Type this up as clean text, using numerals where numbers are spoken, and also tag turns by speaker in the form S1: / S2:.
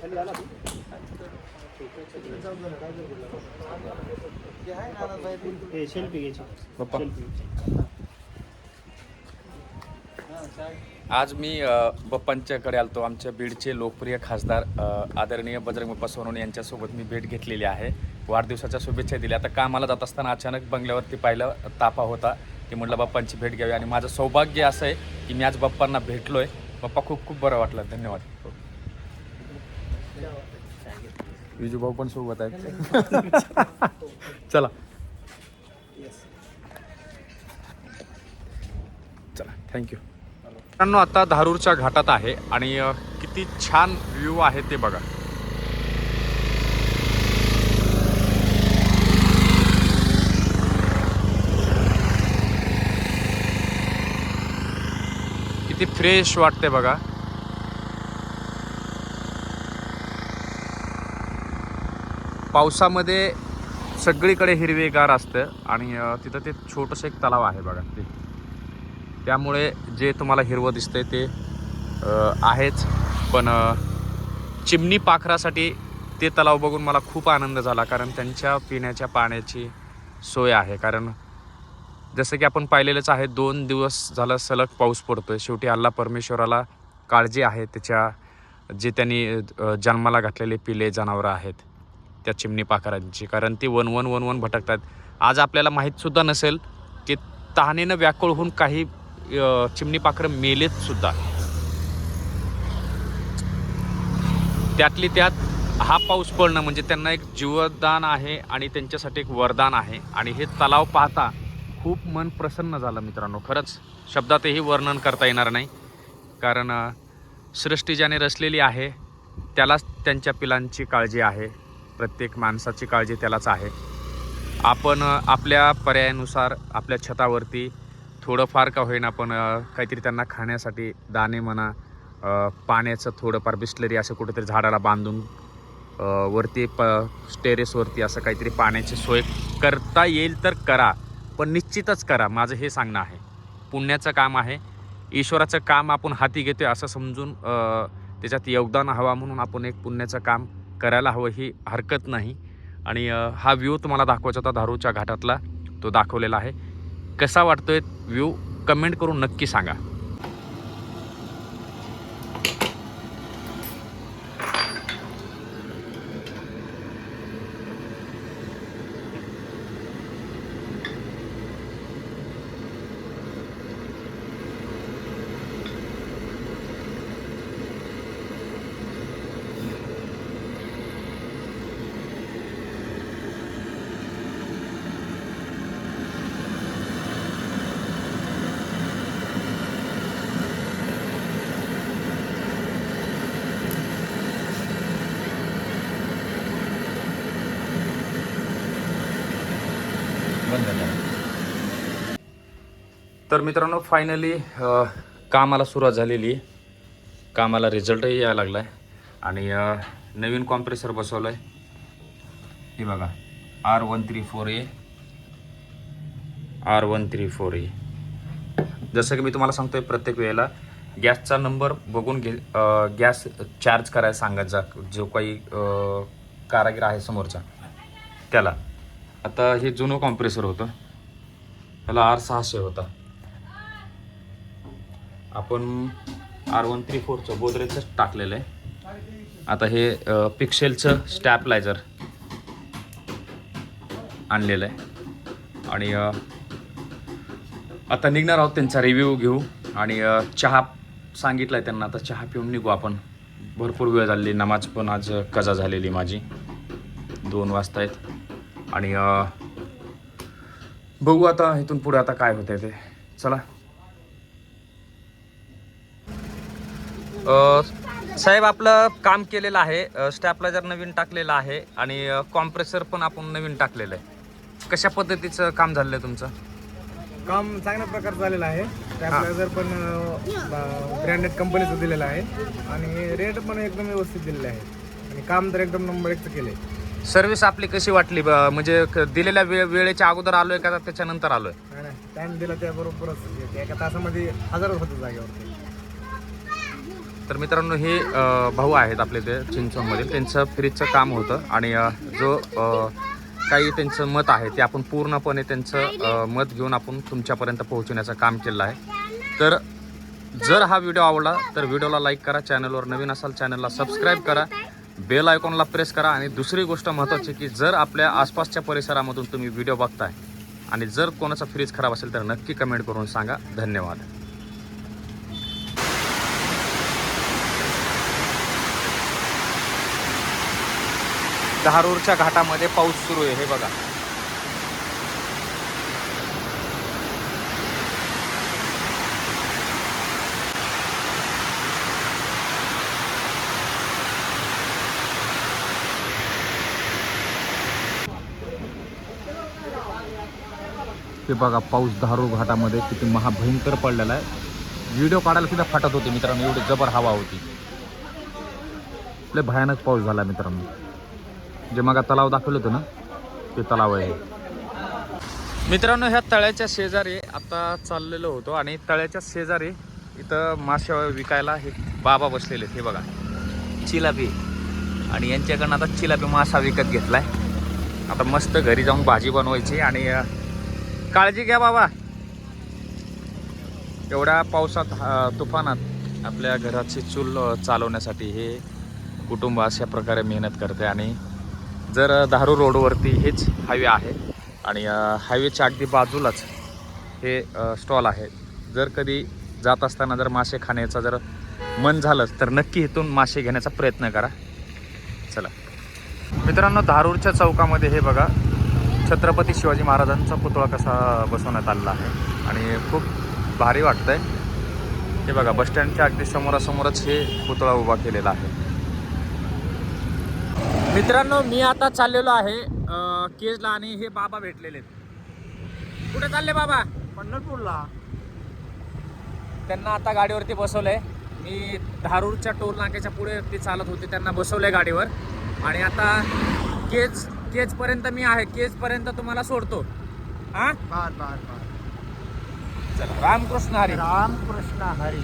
S1: आज मी बप्पांच्याकडे आलतो. आमच्या बीडचे लोकप्रिय खासदार आदरणीय बजरंग बाप्पा सोनवणे यांच्यासोबत मी भेट घेतलेली आहे. वाढदिवसाच्या शुभेच्छा दिल्या. आता कामाला जात असताना अचानक बंगल्यावरती पाहिलं, ताफा होता की म्हटलं बाप्पांची भेट घ्यावी. आणि माझं सौभाग्य असं आहे की मी आज बाप्पांना भेटलो आहे. बाप्पा खूप खूप बरं वाटलं. धन्यवाद. विजूभाऊ पण सोबत आहेत. चला चला, थँक्यू. मित्रांनो, आता धारूरच्या घाटात आहे आणि किती छान व्ह्यू आहे ते बघा. किती फ्रेश वाटते बघा. पावसामध्ये सगळीकडे हिरवेगार असतं आणि तिथं ते छोटंसं एक तलाव आहे बघा. ते त्यामुळे जे तुम्हाला हिरवं दिसतंय ते आहेच, पण चिमणी पाखरासाठी ते तलाव बघून मला खूप आनंद झाला. कारण त्यांच्या पिण्याच्या पाण्याची सोय आहे. कारण जसं की आपण पाहिलेलंच आहे, 2 दिवस झालं सलग पाऊस पडतोय. शेवटी अल्ला परमेश्वराला काळजी आहे त्याच्या जे त्यांनी जन्माला घातलेले पिले जनावरं आहेत त्या चिमणी पाखरांची. कारण ती वन भटकतात. आज आपल्याला माहीतसुद्धा नसेल की तहानेनं व्याकुळ होऊन काही चिमणी पाखरं मेलेत सुद्धा. त्यातली त्यात हा पाऊस पडणं म्हणजे त्यांना एक जीवदान आहे आणि त्यांच्यासाठी एक वरदान आहे. आणि हे तलाव पाहता खूप मन प्रसन्न झालं मित्रांनो. खरंच शब्दातही वर्णन करता येणार नाही. कारण सृष्टी ज्याने रचलेली आहे त्यालाच त्यांच्या पिलांची काळजी आहे. प्रत्येक माणसाची काळजी त्यालाच आहे. आपण आपल्या पर्यायानुसार आपल्या छतावरती थोडंफार का होईना पण काहीतरी त्यांना खाण्यासाठी दाणे म्हणा, पाण्याचं थोडंफार बिस्लरी असं कुठेतरी झाडाला बांधून वरती टेरेसवरती असं काहीतरी पाण्याची सोय करता येईल तर करा. पण निश्चितच करा. माझं हे सांगणं आहे. पुण्याचं काम आहे, ईश्वराचं काम आपण हाती घेतो असं समजून त्याच्यात योगदान हवा म्हणून आपण एक पुण्याचं काम करायला हवं, ही हरकत नाही. आणि हा व्ह्यू तुम्हाला दाखवायचा होता धारूरच्या घाटातला, तो दाखवलेला आहे. कसा वाटतोय व्ह्यू कमेंट करून नक्की सांगा. तर मित्रांनो, फायनली कामाला सुरुवात झालेली आहे. कामाला रिझल्टही यायला लागला आहे. आणि नवीन कॉम्प्रेसर बसवलं आहे. हे बघा, R134A. जसं की मी तुम्हाला सांगतोय प्रत्येक वेळेला गॅसचा नंबर बघून गॅस चार्ज करायला सांगत जा जो काही कारागीर आहे समोरचा त्याला. आता हे जुनं कॉम्प्रेसर होतं, त्याला R600 होता. आपण R134चं गोदरेजचं टाकलेलं आहे. आता हे पिक्सेलचं स्टॅपलायझर आणलेलं आहे. आणि आता निघणार आहोत, त्यांचा रिव्ह्यू घेऊ. आणि चहा सांगितला आहे त्यांना, आता चहा पिऊन निघू आपण. भरपूर वेळ झालेली, नमाज पण आज कजा झालेली माझी. 2 वाजता आहेत. आणि बघू आता इथून पुढे आता काय होतं ते. चला. साहेब, आपलं काम केलेलं आहे, स्टॅपलायझर नवीन टाकलेलं आहे आणि कॉम्प्रेसर पण आपण नवीन टाकलेलं आहे. कशा पद्धतीचं काम झालेलं आहे तुमचं?
S2: काम चांगल्या प्रकारचं झालेलं आहे. स्टॅपलायझर पण ब्रँडेड कंपनीचं दिलेलं आहे आणि रेट पण एकदम व्यवस्थित दिलेले आहे. आणि काम तर एकदम नंबर 1चं केलं आहे.
S1: सर्व्हिस आपली कशी वाटली? म्हणजे दिलेल्या वेळेच्या अगोदर आलोय का त्याच्यानंतर आलोय?
S2: नाही, टाइम दिला त्याबरोबरच एका तासामध्ये हजर होतं जागेवरती.
S1: तर मित्रांनो हे भाऊ आहेत आपले ते चिंचवणमधील, त्यांचं फ्रीजचं काम होतं आणि जो काही त्यांचं मत आहे ते आपण पूर्णपणे त्यांचं मत घेऊन आपण तुमच्यापर्यंत पोहोचवण्याचं काम केलं आहे. तर जर हा व्हिडिओ आवडला तर व्हिडिओला लाईक करा, चॅनलवर नवीन असाल चॅनलला सबस्क्राईब करा, बेल आयकॉनला प्रेस करा. आणि दुसरी गोष्ट महत्त्वाची की जर आपल्या आसपासच्या परिसरामधून तुम्ही व्हिडिओ बघताय आणि जर कोणाचा फ्रीज खराब असेल तर नक्की कमेंट करून सांगा. धन्यवाद. धारूरच्या घाटामध्ये पाऊस सुरू आहे, हे बघा. हे बघा पाऊस धारूर घाटामध्ये किती महाभयंकर पडलेला आहे. व्हिडिओ काढायला सुद्धा फाटत होते मित्रांनो, एवढी जबर हवा होती. लय भयानक पाऊस झाला मित्रांनो. जे मग तलाव दाखवलं होतं ना ते तलाव आहे मित्रांनो. ह्या तळ्याच्या शेजारी आता चाललेलो होतो आणि तळ्याच्या शेजारी इथं मासे विकायला हे बाबा बसलेले आहेत. हे बघा चिलापी, आणि यांच्याकडनं आता चिलापी मासा विकत घेतलाय. आता मस्त घरी जाऊन भाजी बनवायची. आणि काळजी घ्या बाबा, एवढ्या पावसात तुफानात आपल्या घराची चूल चालवण्यासाठी हे कुटुंब अशा प्रकारे मेहनत करते. आणि जर धारूर रोडवरती हेच हायवे आहे आणि हायवेच्या अगदी बाजूलाच हे स्टॉल आहे. जर कधी जात असताना जर मासे खाण्याचं जर मन झालं तर नक्की इथून मासे घेण्याचा प्रयत्न करा. चला मित्रांनो, धारूरच्या चौकामध्ये हे बघा छत्रपती शिवाजी महाराजांचा पुतळा कसा बसवण्यात आलेला आहे आणि खूप भारी वाटतंय. हे बघा बसस्टँडच्या अगदी समोरासमोरच हे पुतळा उभा केलेला आहे. मित्रांनो मी आता चाललेलो आहे केजला आणि हे बाबा भेटलेले आहेत. कुठे चालले बाबा?
S2: पंढरपूरला.
S1: त्यांना आता गाडीवरती बसवलंय. मी धारूरच्या टोल नाक्याच्या पुढे ते चालत होते, त्यांना बसवलंय गाडीवर. आणि आता केजपर्यंत मी आहे, केजपर्यंत तुम्हाला सोडतो. हां
S2: बर बर बर.
S1: चला, रामकृष्ण हरी.
S2: रामकृष्ण हरी.